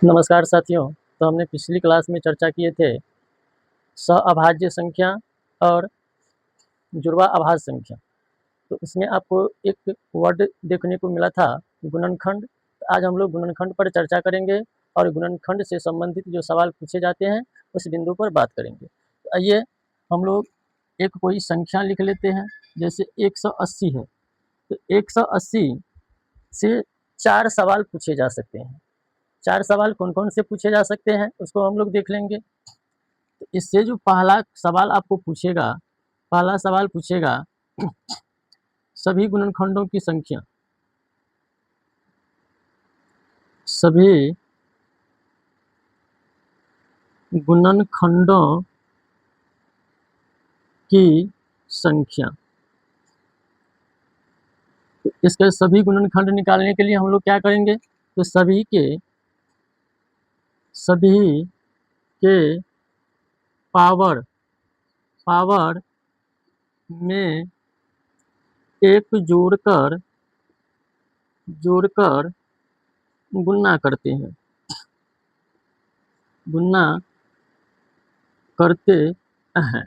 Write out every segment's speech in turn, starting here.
नमस्कार साथियों। तो हमने पिछली क्लास में चर्चा किए थे सअभाज्य संख्या और जुड़वा अभाज्य संख्या। तो इसमें आपको एक वर्ड देखने को मिला था गुणनखंड। तो आज हम लोग गुणनखंड पर चर्चा करेंगे और गुणनखंड से संबंधित जो सवाल पूछे जाते हैं उस बिंदु पर बात करेंगे। तो आइए हम लोग एक कोई संख्या लिख लेते हैं, जैसे 180 है। तो 180 से 4 सवाल पूछे जा सकते हैं। 4 सवाल कौन-कौन से पूछे जा सकते हैं उसको हम लोग देख लेंगे। तो इससे जो पहला सवाल आपको पूछेगा, पहला सवाल पूछेगा सभी गुणनखंडों की संख्या, सभी गुणनखंडों की संख्या। तो इसके सभी गुणनखंड निकालने के लिए हम लोग क्या करेंगे, तो सभी के पावर में एक जोड़कर गुणा करते हैं, गुणा करते हैं।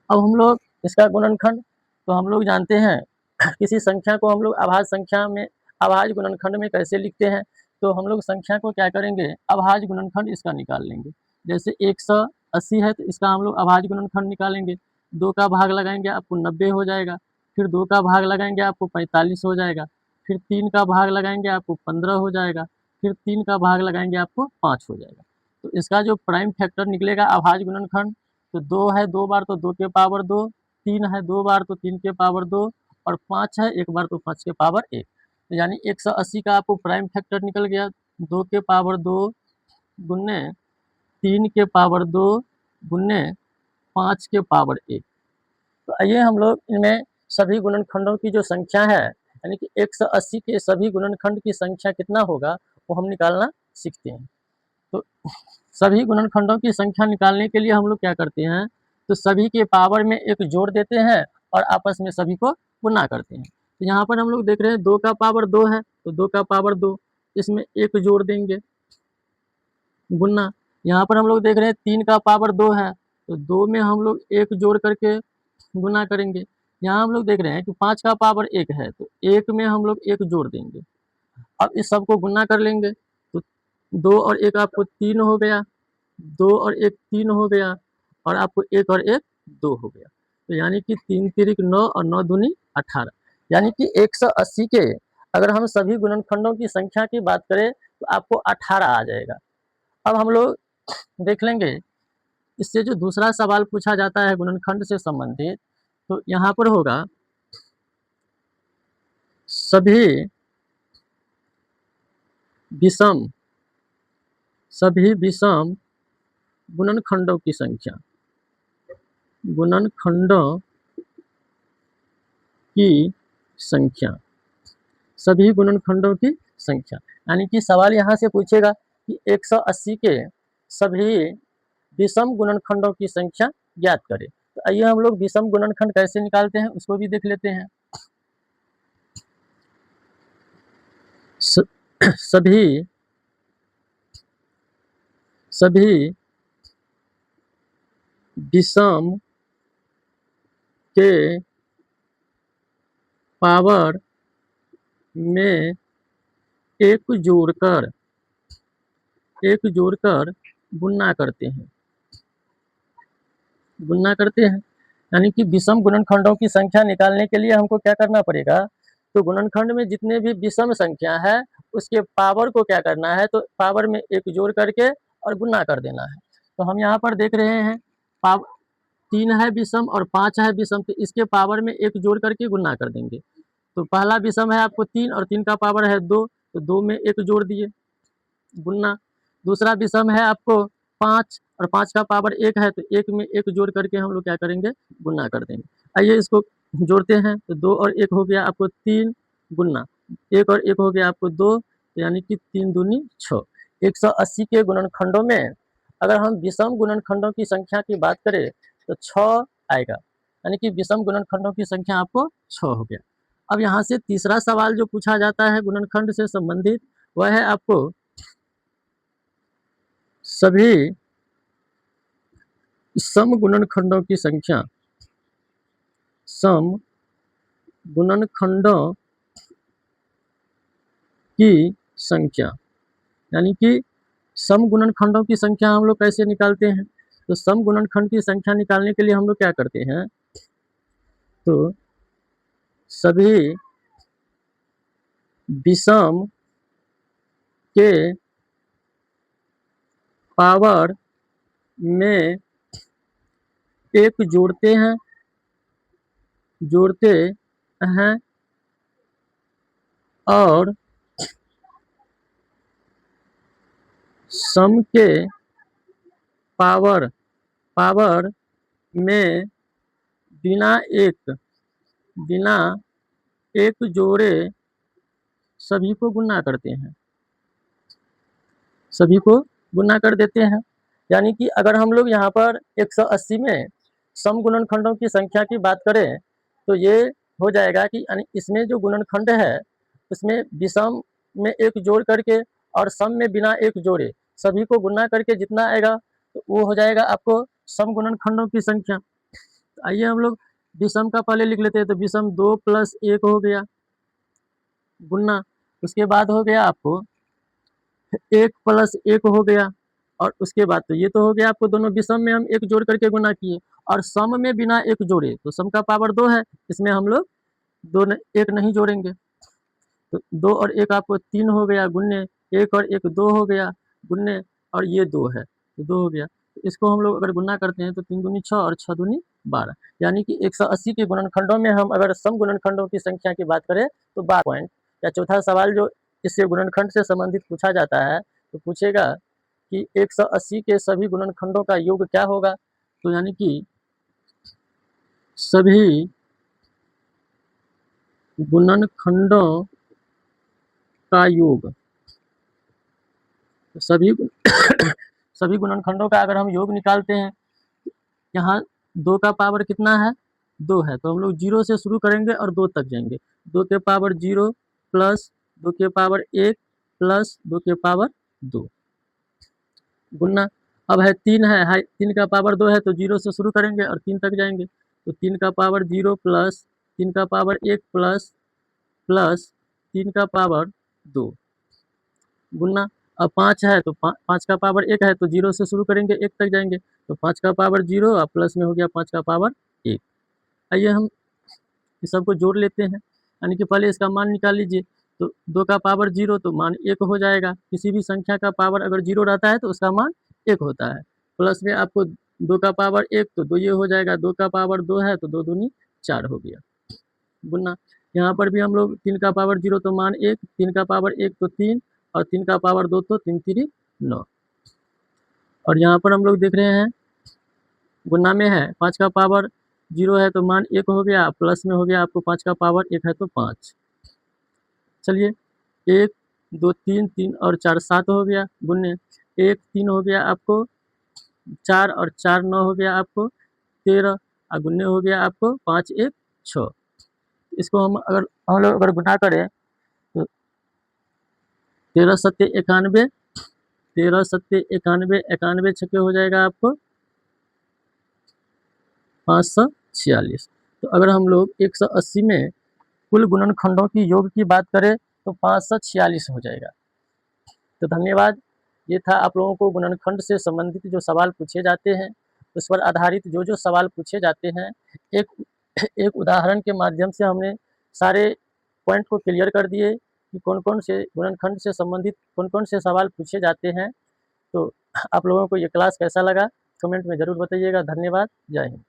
अब हम लोग इसका गुणनखंड तो हम लोग जानते हैं किसी संख्या को हम लोग अभाज्य संख्या में अभाज्य गुणनखंड में कैसे लिखते हैं। तो हम लोग संख्या को क्या करेंगे, अभाज्य गुणनखंड इसका निकाल लेंगे। जैसे 180 है तो इसका हम लोग अभाज्य गुणनखंड निकालेंगे। 2 का भाग लगाएंगे आपको 90 हो जाएगा, फिर 2 का भाग लगाएंगे आपको 45 हो जाएगा, फिर 3 का भाग लगाएंगे आपको 15 हो जाएगा, फिर 3 का भाग लगाएंगे आपको 5 हो जाएगा। तो इसका जो प्राइम फैक्टर निकलेगा अभाज्य गुणनखंड, तो 2 है 2 बार तो 2 के पावर 2, 3 है 2 बार तो 3 के पावर 2 और 5 है 1 बार तो 5 के पावर 1। तो यानी 180 का आपको प्राइम फैक्टर निकल गया 2 के पावर 2 गुन्ने 3 के पावर 2 गुन्ने 5 के पावर 1। तो आइए हम लोग इनमें सभी गुणनखंडों की जो संख्या है, यानी कि 180 के सभी गुणनखंड की संख्या कितना होगा वो हम निकालना सीखते हैं। तो सभी गुणनखंडों की संख्या निकालने के लिए हम लोग क्या करते हैं, तो सभी के पावर में एक जोड़ देते हैं और आपस में सभी को गुणा करते हैं। तो यहाँ पर हम लोग देख रहे हैं 2 का पावर 2 है तो 2 का पावर 2, इसमें एक जोड़ देंगे गुणा। यहाँ पर हम लोग देख रहे हैं 3 का पावर 2 है तो 2 में हम लोग एक जोड़ करके गुणा करेंगे। यहाँ हम लोग देख रहे हैं कि 5 का पावर 1 है तो 1 में हम लोग एक जोड़ देंगे। अब इस सबको गुणा कर लेंगे तो 2 और 1 आपको 3 हो गया, 2 और 1 3 हो गया और आपको 1 और 1 2 हो गया। तो यानी कि 3 तिरिक 9 और 9 दूनी 18, यानी कि 180 के अगर हम सभी गुणनखंडों की संख्या की बात करें तो आपको 18 आ जाएगा। अब हम लोग देख लेंगे इससे जो दूसरा सवाल पूछा जाता है गुणनखंड से संबंधित, तो यहाँ पर होगा सभी विषम गुणनखंडों की संख्या, गुणनखंडों की संख्या, सभी गुणनखंडों की संख्या। यानी कि सवाल यहाँ से पूछेगा कि 180 के सभी विषम गुणनखंडों की संख्या ज्ञात करें। तो आइए हम लोग विषम गुणनखंड कैसे निकालते हैं उसको भी देख लेते हैं। सभी विषम के पावर में एक जोड़कर गुणा करते हैं, गुणा करते हैं। यानी कि विषम गुणनखंडों की संख्या निकालने के लिए हमको क्या करना पड़ेगा, तो गुणनखंड में जितने भी विषम संख्या है उसके पावर को क्या करना है, तो पावर में एक जोड़ करके और गुणा कर देना है। तो हम यहाँ पर देख रहे हैं 3 है विषम और 5 है विषम, तो इसके पावर में एक जोड़ करके गुणा कर देंगे। तो पहला विषम है आपको 3 और 3 का पावर है 2, तो 2 में एक जोड़ दिए गुणा। दूसरा विषम है आपको 5 और 5 का पावर 1 है तो 1 में एक जोड़ करके हम लोग क्या करेंगे, गुणा कर देंगे। आइए इसको जोड़ते हैं तो 2 और 1 हो गया आपको 3 गुणा, 1 और 1 हो गया आपको 2, तो यानी कि 3 दूनी 6। 180 के गुणनखंडों में अगर हम विषम गुणनखंडों की संख्या की बात करें तो 6 आएगा, यानी कि विषम गुणनखंडों की संख्या आपको 6 हो गया। अब यहाँ से तीसरा सवाल जो पूछा जाता है गुणनखंड से संबंधित वह है आपको सभी सम गुणनखंडों की संख्या, सम गुणनखंडों की संख्या, यानी कि सम गुणनखंडों की संख्या हम लोग कैसे निकालते हैं? तो सम गुणनखंड की संख्या निकालने के लिए हम लोग क्या करते हैं? तो सभी विषम के पावर में एक जोड़ते हैं और सम के पावर में बिना एक जोड़े सभी को गुणा करते हैं, सभी को गुणा कर देते हैं। यानी कि अगर हम लोग यहाँ पर 180 में सम गुणनखंडों की संख्या की बात करें तो ये हो जाएगा कि इसमें जो गुणनखंड है उसमें विषम में एक जोड़ करके और सम में बिना एक जोड़े सभी को गुणा करके जितना आएगा तो वो हो जाएगा आपको सम गुणनखंडों की संख्या। आइए हम लोग विषम का पहले लिख लेते हैं। तो विषम 2 + 1 हो गया गुणा, उसके बाद हो गया आपको 1 + 1 हो गया, और उसके बाद तो ये तो हो गया आपको दोनों विषम में हम एक जोड़ करके गुणा किए, और सम में बिना एक जोड़े, तो सम का पावर 2 है, इसमें हम लोग एक नहीं जोड़ेंगे, तो 2 और 1 आपको 3 हो गया गुन्ने, 1 और 1 2 हो गया गुन्ने, और ये 2 है तो 2 हो गया। तो इसको हम लोग अगर गुणा करते हैं तो 3 दूनी 6 और 6 दूनी 12, यानी कि 180 के गुणनखंडों में हम अगर सम गुणनखंडों की संख्या की बात करें तो 12 पॉइंट। या चौथा सवाल जो इससे गुणनखंड से संबंधित पूछा जाता है तो पूछेगा कि 180 के सभी गुणनखंडों का योग क्या होगा? तो यानी कि सभी गुणनखंडों का योग, सभी सभी गुणनखंडों का अगर हम योग निकालते हैं, यहाँ 2 का पावर कितना है? 2 है, तो हम लोग 0 से शुरू करेंगे और 2 तक जाएंगे। 2 के पावर 0 प्लस 2 के पावर 1 प्लस 2 के पावर 2 गुना, अब है 3 है 3 का पावर 2 है तो 0 से शुरू करेंगे और 3 तक जाएंगे, तो 3 का पावर 0 प्लस 3 का पावर 1 प्लस 3 का पावर 2 गुना, अब 5 है तो 5 का पावर 1 है तो 0 से शुरू करेंगे 1 तक जाएंगे, तो 5 का पावर 0 और प्लस में हो गया 5 का पावर 1। आइए हम इस सबको जोड़ लेते हैं, यानी कि पहले इसका मान निकाल लीजिए। तो 2 का पावर 0 तो मान 1 हो जाएगा, किसी भी संख्या का पावर अगर 0 रहता है तो उसका मान 1 होता है। प्लस में आपको 2 का पावर 1 तो 2 ये हो जाएगा, 2 का पावर 2 है तो 2 दूनी 4 हो गया गुना, यहाँ पर भी हम लोग 3 का पावर 0 तो मान 1, 3 का पावर 1 तो 3 और 3 का पावर 2 तो 3 3 9, और यहाँ पर हम लोग देख रहे हैं गुना में है 5 का पावर 0 है तो मान 1 हो गया, प्लस में हो गया आपको 5 का पावर 1 है तो 5। चलिए 1 2 3 3 और 4 7 हो गया गुन्ने, 1 3 हो गया आपको 4 और 4 9 हो गया आपको 13, और गुन्ने हो गया आपको 5 1 6। इसको हम लोग अगर गुना करें तो 13 सत्ते 91, 13 सत्ते 91, 91 छक्के हो जाएगा आपको 546। तो अगर हम लोग 180 में कुल गुणनखंडों की योग की बात करें तो 546 हो जाएगा। तो धन्यवाद। ये था आप लोगों को गुणनखंड से संबंधित जो सवाल पूछे जाते हैं उस पर आधारित जो सवाल पूछे जाते हैं, एक उदाहरण के माध्यम से हमने सारे पॉइंट को क्लियर कर दिए कि कौन-कौन से गुणनखंड से संबंधित कौन-कौन से सवाल पूछे जाते हैं। तो आप लोगों को ये क्लास कैसा लगा कमेंट में ज़रूर बताइएगा। धन्यवाद। जय हिंद।